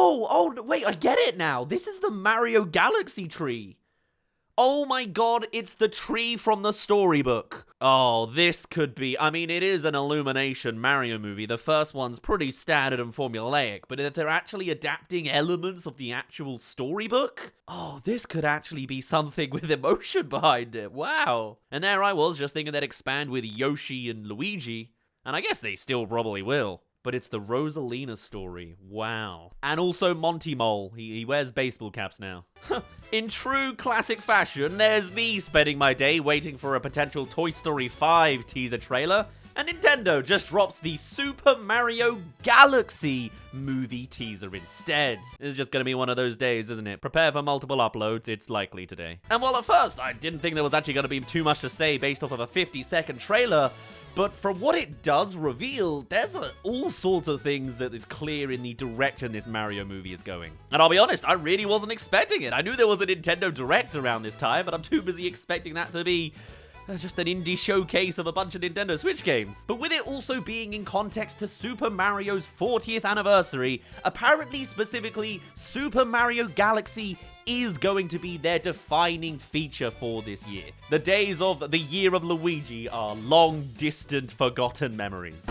Oh, wait, I get it now. This is the Mario Galaxy tree. Oh my god, it's the tree from the storybook. Oh, this could be... I mean, it is an Illumination Mario movie. The first one's pretty standard and formulaic, but if they're actually adapting elements of the actual storybook, oh, this could actually be something with emotion behind it. Wow. And there I was, just thinking they'd expand with Yoshi and Luigi, and I guess they still probably will. But it's the Rosalina story. Wow. And also Monty Mole. He wears baseball caps now. In true classic fashion, there's me spending my day waiting for a potential Toy Story 5 teaser trailer, and Nintendo just drops the Super Mario Galaxy movie teaser instead. It's just gonna be one of those days, isn't it? Prepare for multiple uploads, it's likely today. And while at first I didn't think there was actually gonna be too much to say based off of a 50-second trailer, but from what it does reveal, there's all sorts of things that is clear in the direction this Mario movie is going. And I'll be honest, I really wasn't expecting it. I knew there was a Nintendo Direct around this time, but I'm too busy expecting that to be just an indie showcase of a bunch of Nintendo Switch games. But with it also being in context to Super Mario's 40th anniversary, apparently specifically Super Mario Galaxy is going to be their defining feature for this year. The days of the Year of Luigi are long, distant, forgotten memories.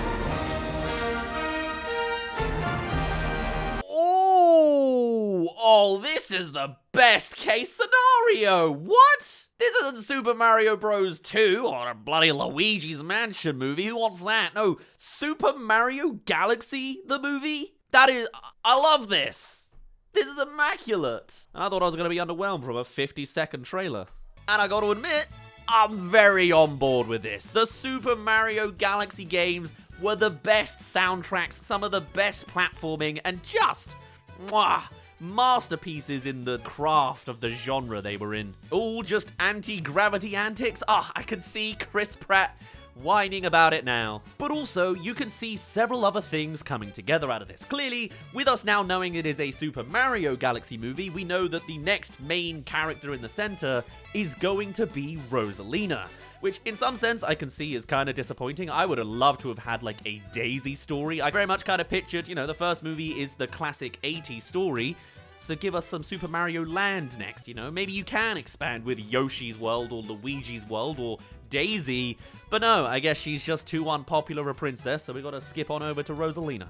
Oh, this is the best case scenario! What? This isn't Super Mario Bros. 2 or a bloody Luigi's Mansion movie. Who wants that? No, Super Mario Galaxy, the movie? That is... I love this! This is immaculate! And I thought I was going to be underwhelmed from a 50-second trailer. And I got to admit, I'm very on board with this. The Super Mario Galaxy games were the best soundtracks, some of the best platforming, and just... masterpieces in the craft of the genre they were in. All just anti-gravity antics. I could see Chris Pratt whining about it now. But also, you can see several other things coming together out of this. Clearly, with us now knowing it is a Super Mario Galaxy movie, we know that the next main character in the center is going to be Rosalina, which in some sense I can see is kind of disappointing. I would have loved to have had like a Daisy story. I very much kind of pictured, the first movie is the classic 80s story, so give us some Super Mario Land next, Maybe you can expand with Yoshi's world or Luigi's world or Daisy, but no, I guess she's just too unpopular a princess, so we gotta skip on over to Rosalina.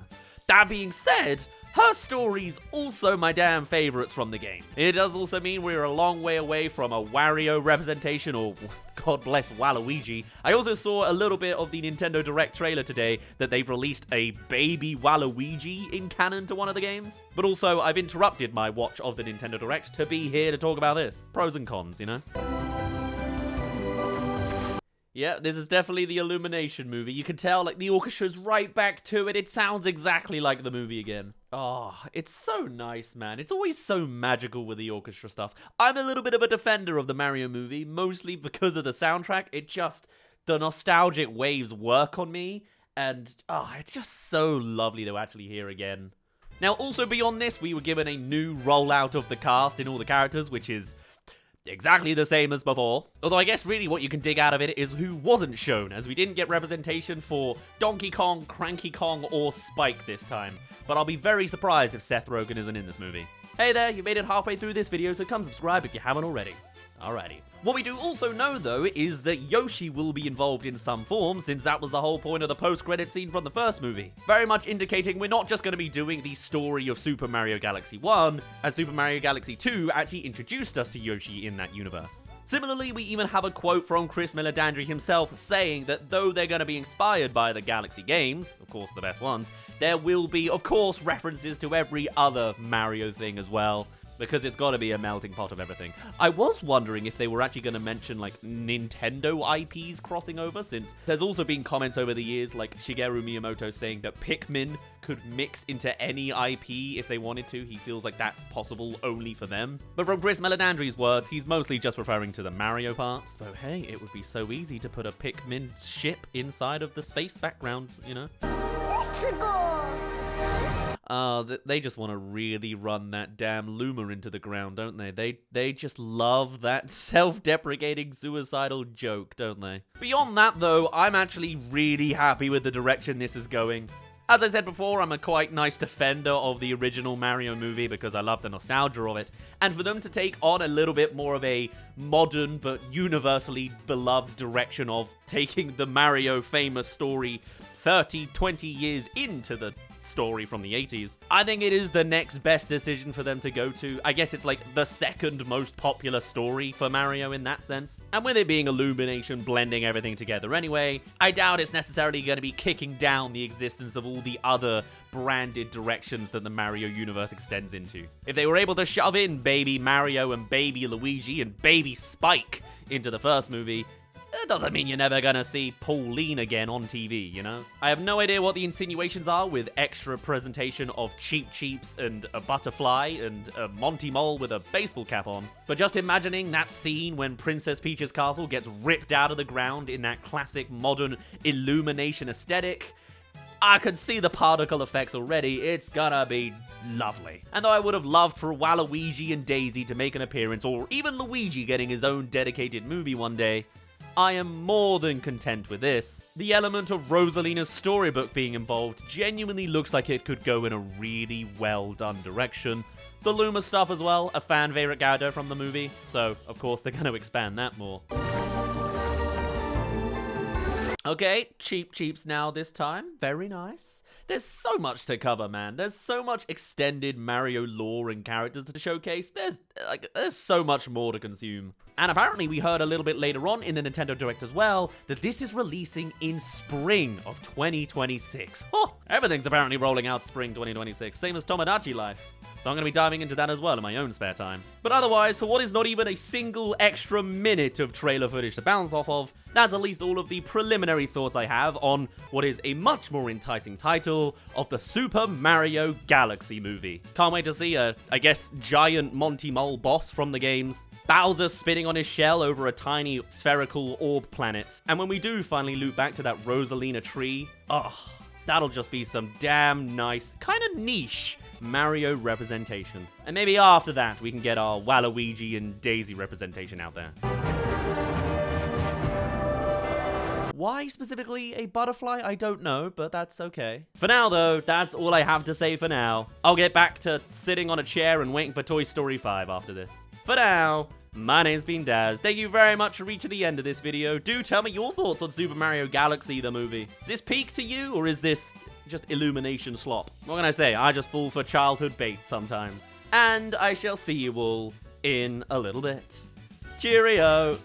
That being said, her story's also my damn favorites from the game. It does also mean we're a long way away from a Wario representation, or God bless Waluigi. I also saw a little bit of the Nintendo Direct trailer today that they've released a baby Waluigi in canon to one of the games. But also, I've interrupted my watch of the Nintendo Direct to be here to talk about this. Pros and cons, Yeah, this is definitely the Illumination movie. You can tell, the orchestra's right back to it. It sounds exactly like the movie again. Oh, it's so nice, man. It's always so magical with the orchestra stuff. I'm a little bit of a defender of the Mario movie, mostly because of the soundtrack. The nostalgic waves work on me, and, it's just so lovely to actually hear again. Now, also beyond this, we were given a new rollout of the cast in all the characters, which is exactly the same as before. Although I guess really what you can dig out of it is who wasn't shown, as we didn't get representation for Donkey Kong, Cranky Kong, or Spike this time. But I'll be very surprised if Seth Rogen isn't in this movie. Hey there, you made it halfway through this video, so come subscribe if you haven't already. Alrighty. What we do also know, though, is that Yoshi will be involved in some form, since that was the whole point of the post-credit scene from the first movie. Very much indicating we're not just going to be doing the story of Super Mario Galaxy 1, as Super Mario Galaxy 2 actually introduced us to Yoshi in that universe. Similarly, we even have a quote from Chris Meledandri himself saying that though they're going to be inspired by the Galaxy games, of course the best ones, there will be, of course, references to every other Mario thing as well, because it's got to be a melting pot of everything. I was wondering if they were actually going to mention, Nintendo IPs crossing over, since there's also been comments over the years, like Shigeru Miyamoto saying that Pikmin could mix into any IP if they wanted to. He feels like that's possible only for them. But from Chris Meledandri's words, he's mostly just referring to the Mario part. So hey, it would be so easy to put a Pikmin ship inside of the space background, Let's go! They just want to really run that damn Luma into the ground, don't they? They just love that self-deprecating suicidal joke, don't they? Beyond that, though, I'm actually really happy with the direction this is going. As I said before, I'm a quite nice defender of the original Mario movie because I love the nostalgia of it. And for them to take on a little bit more of a modern but universally beloved direction of taking the Mario famous story 20 years into the story from the 80s, I think it is the next best decision for them to go to. I guess it's like the second most popular story for Mario in that sense. And with it being Illumination blending everything together anyway, I doubt it's necessarily going to be kicking down the existence of all the other branded directions that the Mario universe extends into. If they were able to shove in Baby Mario and Baby Luigi and Baby Spike into the first movie, that doesn't mean you're never gonna see Pauline again on TV, you know? I have no idea what the insinuations are with extra presentation of Cheep Cheeps and a butterfly and a Monty Mole with a baseball cap on. But just imagining that scene when Princess Peach's castle gets ripped out of the ground in that classic modern Illumination aesthetic, I could see the particle effects already. It's gonna be lovely. And though I would have loved for Waluigi and Daisy to make an appearance, or even Luigi getting his own dedicated movie one day, I am more than content with this. The element of Rosalina's storybook being involved genuinely looks like it could go in a really well done direction. The Luma stuff as well, a fan favorite character from the movie, so of course they're going to expand that more. Okay, Cheep Cheeps now this time. Very nice. There's so much to cover, man. There's so much extended Mario lore and characters to showcase. There's so much more to consume. And apparently we heard a little bit later on in the Nintendo Direct as well that this is releasing in spring of 2026. Oh, everything's apparently rolling out spring 2026, same as Tomodachi Life. So I'm going to be diving into that as well in my own spare time. But otherwise, for what is not even a single extra minute of trailer footage to bounce off of, that's at least all of the preliminary thoughts I have on what is a much more enticing title of the Super Mario Galaxy movie. Can't wait to see a, I guess, giant Monty Mole boss from the games, Bowser spinning on his shell over a tiny spherical orb planet, and when we do finally loop back to that Rosalina tree, that'll just be some damn nice, kind of niche Mario representation. And maybe after that, we can get our Waluigi and Daisy representation out there. Why specifically a butterfly? I don't know, but that's okay. For now, though, that's all I have to say for now. I'll get back to sitting on a chair and waiting for Toy Story 5 after this. For now, my name's been Daz. Thank you very much for reaching the end of this video. Do tell me your thoughts on Super Mario Galaxy, the movie. Is this peak to you, or is this just Illumination slop? What can I say? I just fall for childhood bait sometimes. And I shall see you all in a little bit. Cheerio!